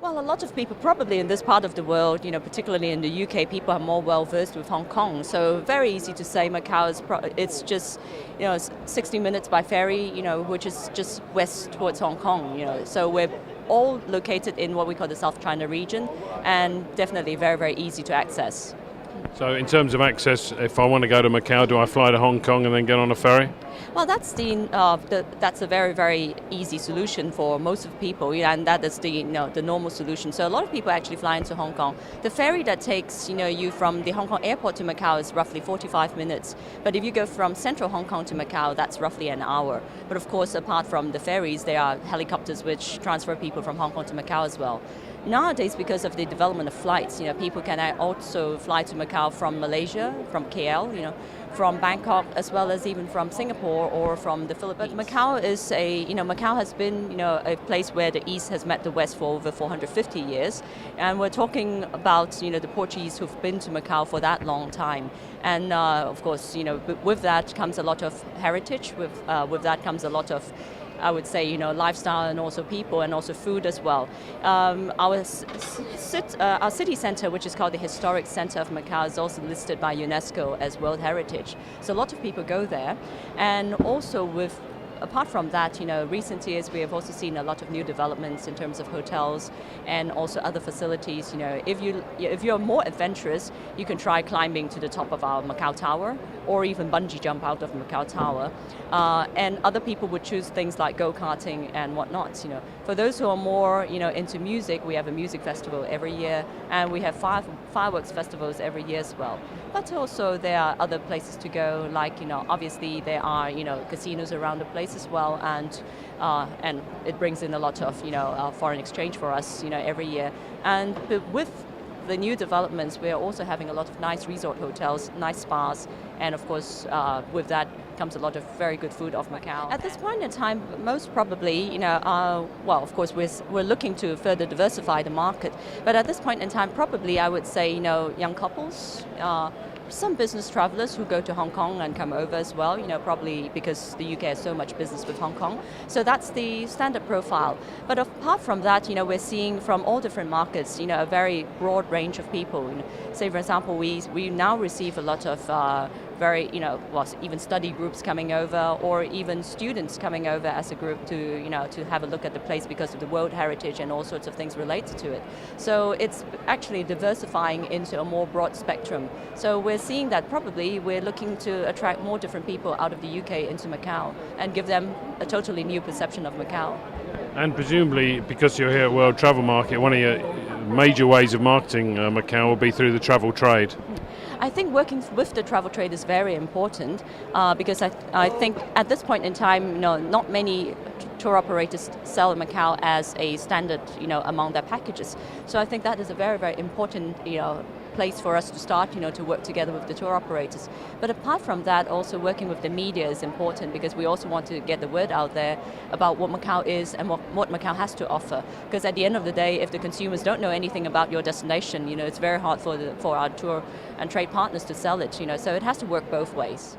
Well, a lot of people, probably in this part of the world, particularly in the UK, people are more well versed with Hong Kong. So very easy to say Macau is, it's just, 60 minutes by ferry, which is just west towards Hong Kong, So we're all located in what we call the South China region, and definitely very, very easy to access. So in terms of access, if I want to go to Macau, do I fly to Hong Kong and then get on a ferry? Well, that's a very, very easy solution for most of the people, and that is the normal solution. So a lot of people actually fly into Hong Kong. The ferry that takes you from the Hong Kong airport to Macau is roughly 45 minutes. But if you go from central Hong Kong to Macau, that's roughly an hour. But of course, apart from the ferries, there are helicopters which transfer people from Hong Kong to Macau as well. Nowadays, because of the development of flights, people can also fly to Macau from Malaysia, from KL, from Bangkok, as well as even from Singapore or from the Philippines. But Macau is Macau has been, a place where the East has met the West for over 450 years, and we're talking about, the Portuguese who've been to Macau for that long time. And of course, with that comes a lot of heritage. With that comes a lot of, I would say, lifestyle, and also people, and also food as well. Our city center, which is called the Historic Center of Macau, is also listed by UNESCO as World Heritage. So a lot of people go there, and also apart from that, recent years we have also seen a lot of new developments in terms of hotels and also other facilities. If you're more adventurous, you can try climbing to the top of our Macau Tower, or even bungee jump out of Macau Tower. And other people would choose things like go-karting and whatnot. For those who are more, into music, we have a music festival every year, and we have fireworks festivals every year as well. But also there are other places to go, like, obviously there are, casinos around the place as well, and it brings in a lot of, foreign exchange for us, every year. And with the new developments, we're also having a lot of nice resort hotels, nice spas, and of course, with that comes a lot of very good food off Macau. At this point in time, most probably, of course, we're looking to further diversify the market. But at this point in time, probably I would say, young couples, some business travelers who go to Hong Kong and come over as well, probably because the UK has so much business with Hong Kong. So that's the standard profile. But apart from that, we're seeing from all different markets, a very broad range of people. Say, for example, we now receive a lot of even study groups coming over, or even students coming over as a group to have a look at the place because of the World Heritage and all sorts of things related to it. So it's actually diversifying into a more broad spectrum. So we're seeing that probably we're looking to attract more different people out of the UK into Macau and give them a totally new perception of Macau. And presumably, because you're here at World Travel Market, one of your major ways of marketing Macau will be through the travel trade. I think working with the travel trade is very important because I think at this point in time, not many tour operators sell Macau as a standard, among their packages. So I think that is a very, very important, place for us to start, to work together with the tour operators. But apart from that, also working with the media is important, because we also want to get the word out there about what Macau is and what Macau has to offer. Because at the end of the day, if the consumers don't know anything about your destination, it's very hard for our tour and trade partners to sell it. So it has to work both ways.